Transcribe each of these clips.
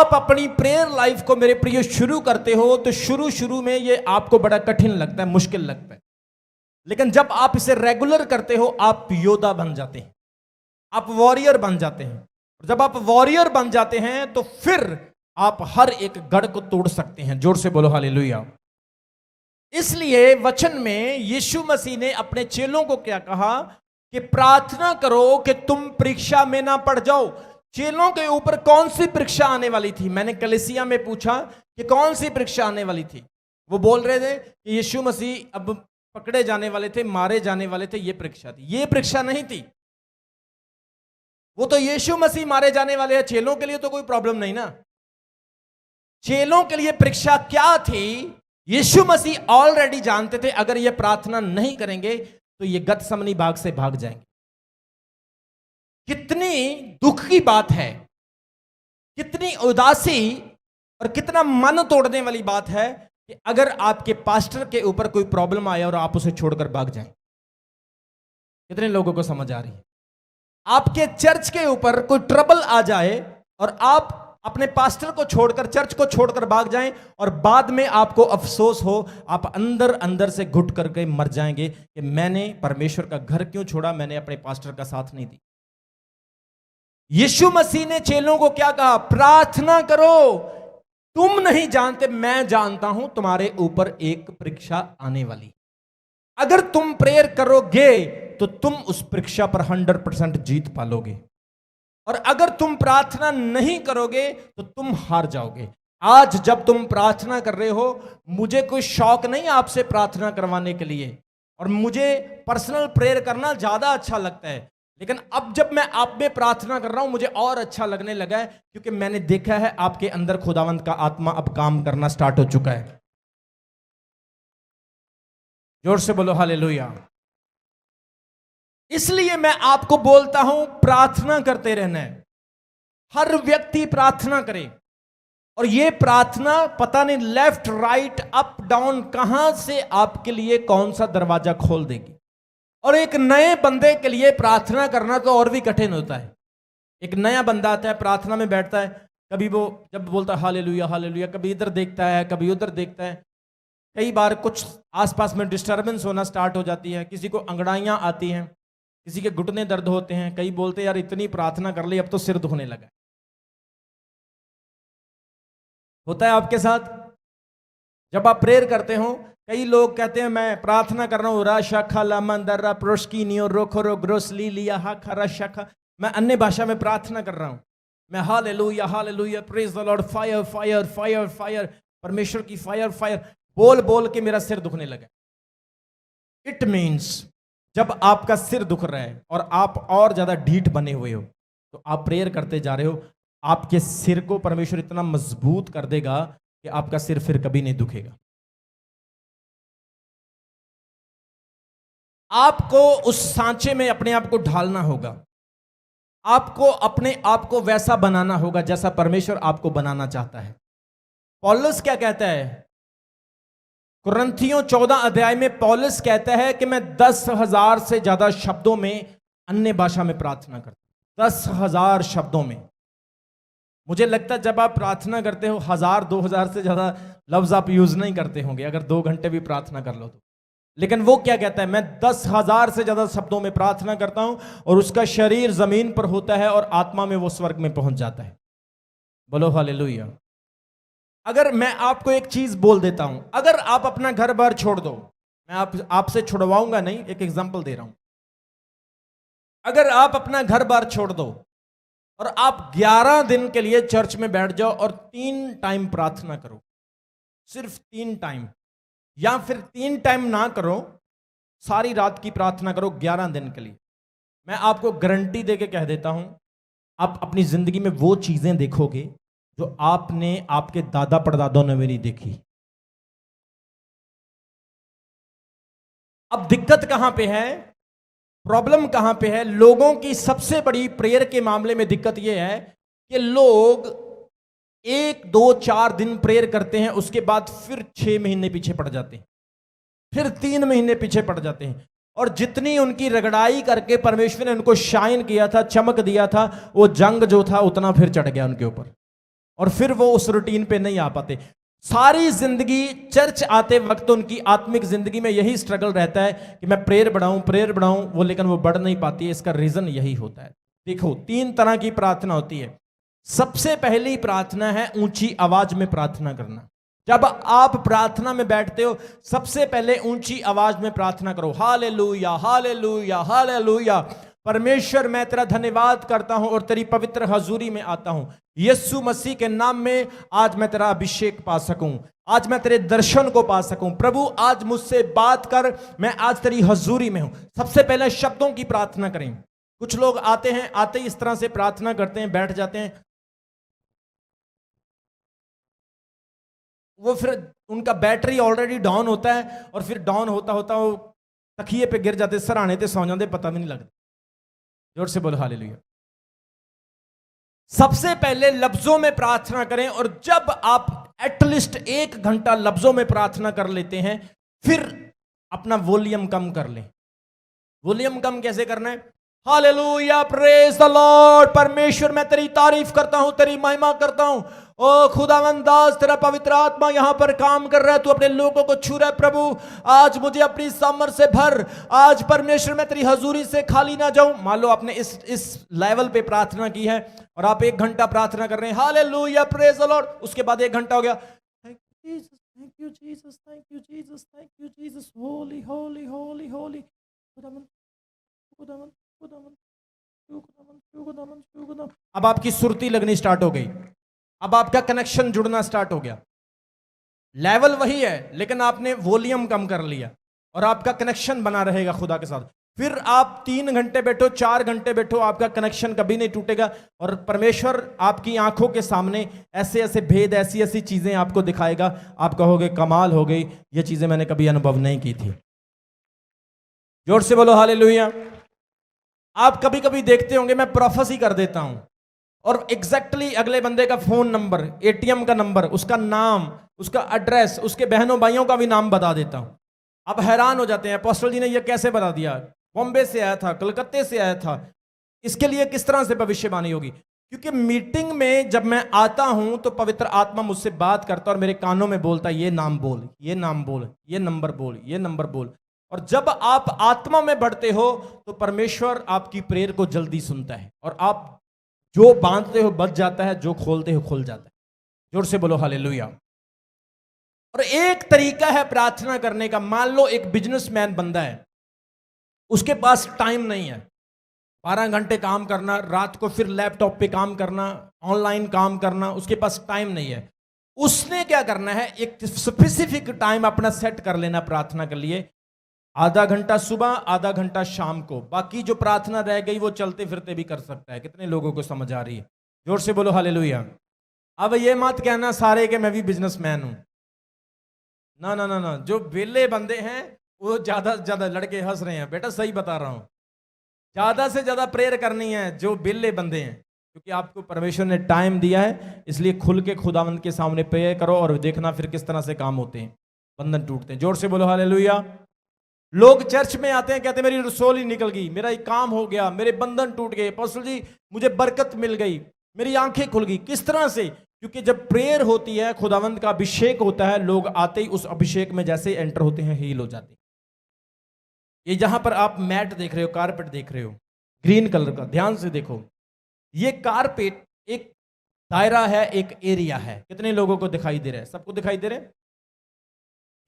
आप अपनी prayer life को मेरे प्रिय शुरू करते हो तो शुरू में ये आपको बड़ा कठिन लगता है, मुश्किल लगता है, लेकिन जब आप इसे रेगुलर करते हो आप योद्धा बन जाते हैं, आप वॉरियर बन जाते हैं। जब आप वॉरियर बन जाते हैं तो फिर आप हर एक गढ़ को तोड़ सकते हैं। जोर से बोलो हालेलुया। इसलिए वचन में यीशु मसीह ने अपने चेलों को क्या कहा कि प्रार्थना करो कि तुम परीक्षा में ना पड़ जाओ। चेलों के ऊपर कौन सी परीक्षा आने वाली थी? मैंने कलीसिया में पूछा कि कौन सी परीक्षा आने वाली थी। वो बोल रहे थे कि यीशु मसीह अब पकड़े जाने वाले थे, मारे जाने वाले थे, ये परीक्षा थी। ये परीक्षा नहीं थी। वो तो यीशु मसीह मारे जाने वाले हैं, चेलों के लिए तो कोई प्रॉब्लम नहीं ना। चेलों के लिए परीक्षा क्या थी? यीशु मसीह ऑलरेडी जानते थे अगर ये प्रार्थना नहीं करेंगे तो ये गतसमनी बाग से भाग जाएंगे। कितनी दुख की बात है, कितनी उदासी और कितना मन तोड़ने वाली बात है कि अगर आपके पास्टर के ऊपर कोई प्रॉब्लम आए और आप उसे छोड़कर भाग जाएं। कितने लोगों को समझ आ रही है? आपके चर्च के ऊपर कोई ट्रबल आ जाए और आप अपने पास्टर को छोड़कर, चर्च को छोड़कर भाग जाएं और बाद में आपको अफसोस हो, आप अंदर अंदर से घुट करके मर जाएंगे कि मैंने परमेश्वर का घर क्यों छोड़ा, मैंने अपने पास्टर का साथ नहीं दिया। यीशु मसीह ने चेलों को क्या कहा? प्रार्थना करो, तुम नहीं जानते, मैं जानता हूं तुम्हारे ऊपर एक परीक्षा आने वाली। अगर तुम प्रेयर करोगे तो तुम उस परीक्षा पर 100% जीत पालोगे, और अगर तुम प्रार्थना नहीं करोगे तो तुम हार जाओगे। आज जब तुम प्रार्थना कर रहे हो, मुझे कोई शौक नहीं आपसे प्रार्थना करवाने के लिए, और मुझे पर्सनल प्रेयर करना ज्यादा अच्छा लगता है, लेकिन अब जब मैं आप में प्रार्थना कर रहा हूं मुझे और अच्छा लगने लगा है, क्योंकि मैंने देखा है आपके अंदर खुदावंत का आत्मा अब काम करना स्टार्ट हो चुका है। जोर से बोलो हालेलुया। इसलिए मैं आपको बोलता हूं प्रार्थना करते रहना है। हर व्यक्ति प्रार्थना करे, और ये प्रार्थना पता नहीं लेफ्ट राइट अप डाउन कहां से आपके लिए कौन सा दरवाजा खोल देगी। और एक नए बंदे के लिए प्रार्थना करना तो और भी कठिन होता है। एक नया बंदा आता है, प्रार्थना में बैठता है, कभी वो जब बोलता है हालेलुया हालेलुया, कभी इधर देखता है कभी उधर देखता है। कई बार कुछ आसपास में डिस्टर्बेंस होना स्टार्ट हो जाती है, किसी को अंगड़ाइयां आती हैं, किसी के घुटने दर्द होते हैं, कई बोलते हैं यार इतनी प्रार्थना कर ली अब तो सिर दुखने लगा। होता है आपके साथ? जब आप प्रेयर करते हो, कई लोग कहते हैं मैं प्रार्थना कर रहा हूं, रा शाखा लामंदरा प्रोस्कीनियो रोखोरो ग्रोसली लिया हा खरा शाखा, मैं अन्य भाषा में प्रार्थना कर रहा हूं, मैं hallelujah hallelujah praise the Lord, fire fire fire fire, परमेश्वर की फायर फायर बोल बोल के मेरा सिर दुखने लगा। इट मीन्स जब आपका सिर दुख रहा है और आप और ज्यादा ढीठ बने हुए हो तो आप प्रेयर करते जा रहे हो, आपके सिर को परमेश्वर इतना मजबूत कर देगा कि आपका सिर फिर कभी नहीं दुखेगा। आपको उस सांचे में अपने आप को ढालना होगा, आपको अपने आप को वैसा बनाना होगा जैसा परमेश्वर आपको बनाना चाहता है। पौलुस क्या कहता है? कुरिन्थियों 14 अध्याय में पौलुस कहता है कि मैं 10,000 से ज्यादा शब्दों में अन्य भाषा में प्रार्थना करता हूं। 10,000 शब्दों में। मुझे लगता है जब आप प्रार्थना करते हो 1,000-2,000 से ज्यादा लफ्ज आप यूज नहीं करते होंगे अगर 2 घंटे भी प्रार्थना कर लो तो। लेकिन वो क्या कहता है? मैं 10,000 से ज्यादा शब्दों में प्रार्थना करता हूं और उसका शरीर जमीन पर होता है और आत्मा में वो स्वर्ग में पहुंच जाता है। बोलो हालेलुया। अगर मैं आपको एक चीज बोल देता हूं, अगर आप अपना घर बार छोड़ दो, मैं आपसे छुड़वाऊंगा नहीं, एक एग्जांपल दे रहा हूं। अगर आप अपना घर बार छोड़ दो और आप 11 दिन के लिए चर्च में बैठ जाओ और 3 टाइम प्रार्थना करो, सिर्फ 3 टाइम, या फिर 3 टाइम ना करो, सारी रात की प्रार्थना करो 11 दिन के लिए, मैं आपको गारंटी देके कह देता हूं आप अपनी जिंदगी में वो चीजें देखोगे जो आपने आपके दादा परदादों ने भी नहीं देखी। अब दिक्कत कहां पे है? प्रॉब्लम कहां पे है? लोगों की सबसे बड़ी प्रेयर के मामले में दिक्कत यह है कि लोग 1, 2, 4 दिन प्रेयर करते हैं, उसके बाद फिर 6 महीने पीछे पड़ जाते हैं, फिर 3 महीने पीछे पड़ जाते हैं, और जितनी उनकी रगड़ाई करके परमेश्वर ने उनको शाइन किया था, चमक दिया था, वो जंग जो था उतना फिर चढ़ गया उनके ऊपर। और फिर वो उस रूटीन पे नहीं आ पाते। सारी जिंदगी चर्च आते वक्त उनकी आत्मिक जिंदगी में यही स्ट्रगल रहता है कि मैं प्रेयर बढ़ाऊं वो, लेकिन वो बढ़ नहीं पाती है। इसका रीजन यही होता है। देखो, 3 तरह की प्रार्थना होती है। सबसे पहली प्रार्थना है ऊंची आवाज में प्रार्थना करना। जब आप प्रार्थना में बैठते हो, सबसे पहले ऊंची आवाज में प्रार्थना करो, हालेलुया हालेलुया हालेलुया। परमेश्वर, मैं तेरा धन्यवाद करता हूं और तेरी पवित्र हजूरी में आता हूं। यीशु मसीह के नाम में आज मैं तेरा अभिषेक पा सकूं, आज मैं तेरे दर्शन को पा सकूं। प्रभु, आज मुझसे बात कर, मैं आज तेरी हजूरी में हूं। सबसे पहले शब्दों की प्रार्थना करें। कुछ लोग आते हैं, आते ही इस तरह से प्रार्थना करते हैं, बैठ जाते हैं, वो फिर उनका बैटरी ऑलरेडी डाउन होता है और फिर डाउन होता होता वो तकिए पे गिर जाते, सराहने ते सौ जाते, पता भी नहीं लगता। जोर से बोलो हालेलुया। सबसे पहले लफ्जों में प्रार्थना करें, और जब आप एटलीस्ट 1 घंटा लफ्जों में प्रार्थना कर लेते हैं, फिर अपना वॉल्यूम कम कर लें। वॉल्यूम कम कैसे करना है? Hallelujah, praise the Lord. परमेश्वर, मैं तेरी तारीफ करता हूं, तेरी महिमा करता हूं। ओ खुदावंद, आज तेरा पवित्र आत्मा यहां पर काम कर रहा है, तू अपने लोगों को छू रहा है। प्रभु, आज मुझे अपनी सामर्थ से भर। आज परमेश्वर, मैं तेरी हजूरी से खाली ना जाऊं। मान लो आपने इस लेवल पे प्रार्थना की है और आप 1 घंटा प्रार्थना कर रहे हैं, हालेलुया, प्रेज द लॉर्ड। उसके बाद 1 घंटा हो गया, thank you Jesus, thank you Jesus, thank you Jesus, thank you Jesus, Holi Holi Holi Holi, खुदावंद खुदावंद खुदावंद खुदावंद खुदावंद खुदावंद। अब आपकी सुरती लगनी स्टार्ट हो गई, अब आपका कनेक्शन जुड़ना स्टार्ट हो गया। लेवल वही है, लेकिन आपने वॉल्यूम कम कर लिया और आपका कनेक्शन बना रहेगा खुदा के साथ। फिर आप 3 घंटे बैठो, 4 घंटे बैठो, आपका कनेक्शन कभी नहीं टूटेगा और परमेश्वर आपकी आंखों के सामने ऐसे ऐसे भेद, ऐसी ऐसी चीजें आपको दिखाएगा। आप कहोगे कमाल हो गई, ये चीजें मैंने कभी अनुभव नहीं की थी। जोर से बोलो हालेलुया। आप कभी कभी देखते होंगे, मैं प्रोफेसी कर देता हूं और एग्जैक्टली अगले बंदे का फोन नंबर, एटीएम का नंबर, उसका नाम, उसका एड्रेस, उसके बहनों भाइयों का भी नाम बता देता हूं। आप हैरान हो जाते हैं, अपोस्टल जी ने यह कैसे बता दिया? बॉम्बे से आया था, कलकत्ते से आया था, इसके लिए किस तरह से भविष्यवाणी होगी? क्योंकि मीटिंग में जब मैं आता हूं तो पवित्र आत्मा मुझसे बात करता और मेरे कानों में बोलता, ये नाम बोल, ये नाम बोल, ये नंबर बोल, ये नंबर बोल। और जब आप आत्मा में बढ़ते हो तो परमेश्वर आपकी प्रेयर को जल्दी सुनता है और आप जो बांधते हो बच जाता है, जो खोलते हो खुल जाता है। जोर से बोलो हालेलुया। और एक तरीका है प्रार्थना करने का। मान लो एक बिजनेसमैन बंदा है, उसके पास टाइम नहीं है 12 घंटे काम करना, रात को फिर लैपटॉप पे काम करना, ऑनलाइन काम करना, उसके पास टाइम नहीं है। उसने क्या करना है, एक स्पेसिफिक टाइम अपना सेट कर लेना प्रार्थना के लिए। आधा घंटा सुबह, आधा घंटा शाम को, बाकी जो प्रार्थना रह गई वो चलते फिरते भी कर सकता है। कितने लोगों को समझ आ रही है? जोर से बोलो हालेलुया। अब ये मत कहना सारे के मैं भी बिजनेसमैन हूं। ना ना ना ना, जो बेले बंदे हैं वो ज्यादा से ज्यादा, लड़के हंस रहे हैं, बेटा सही बता रहा हूं, ज्यादा से ज्यादा प्रेयर करनी है जो बेले बंदे हैं, क्योंकि आपको परमेश्वर ने टाइम दिया है। इसलिए खुल के खुदावंद के सामने प्रेयर करो और देखना फिर किस तरह से काम होते हैं, बंधन टूटते हैं। जोर से बोलो हालेलुया। लोग चर्च में आते हैं, कहते हैं मेरी रसोल ही निकल गई, मेरा एक काम हो गया, मेरे बंधन टूट गए, अपोस्टल जी मुझे बरकत मिल गई, मेरी आंखें खुल गई। किस तरह से? क्योंकि जब प्रेयर होती है, खुदावंद का अभिषेक होता है, लोग आते ही उस अभिषेक में जैसे एंटर होते हैं हील हो जाते हैं। ये जहां पर आप मैट देख रहे हो, कारपेट देख रहे हो ग्रीन कलर का, ध्यान से देखो, ये कारपेट एक दायरा है, एक एरिया है। कितने लोगों को दिखाई दे रहा है? सबको दिखाई दे रहा है?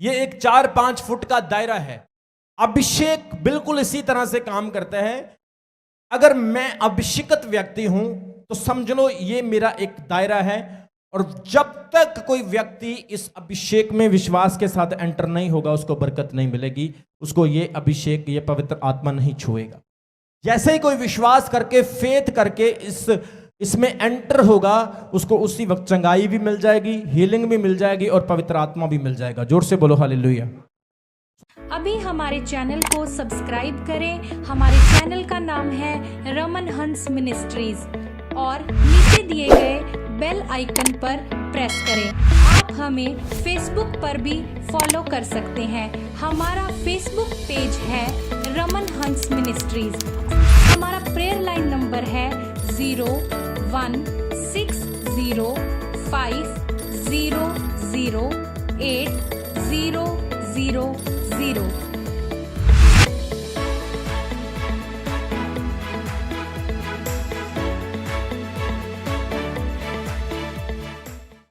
ये एक 4-5 फुट का दायरा है। अभिषेक बिल्कुल इसी तरह से काम करता है। अगर मैं अभिषेकत व्यक्ति हूं तो समझ लो ये मेरा एक दायरा है, और जब तक कोई व्यक्ति इस अभिषेक में विश्वास के साथ एंटर नहीं होगा, उसको बरकत नहीं मिलेगी, उसको ये अभिषेक, ये पवित्र आत्मा नहीं छुएगा। जैसे ही कोई विश्वास करके, फेथ करके इसमें एंटर होगा, उसको उसी वक्त चंगाई भी मिल जाएगी, हीलिंग भी मिल जाएगी और पवित्र आत्मा भी मिल जाएगा। जोर से बोलो हालेलुया। अभी हमारे चैनल को सब्सक्राइब करें। हमारे चैनल का नाम है रमन हंस मिनिस्ट्रीज, और नीचे दिए गए बेल आइकन पर प्रेस करें। आप हमें फेसबुक पर भी फॉलो कर सकते हैं। हमारा फेसबुक पेज है रमन हंस मिनिस्ट्रीज। हमारा प्रेयर लाइन नंबर है 0160 5008 000।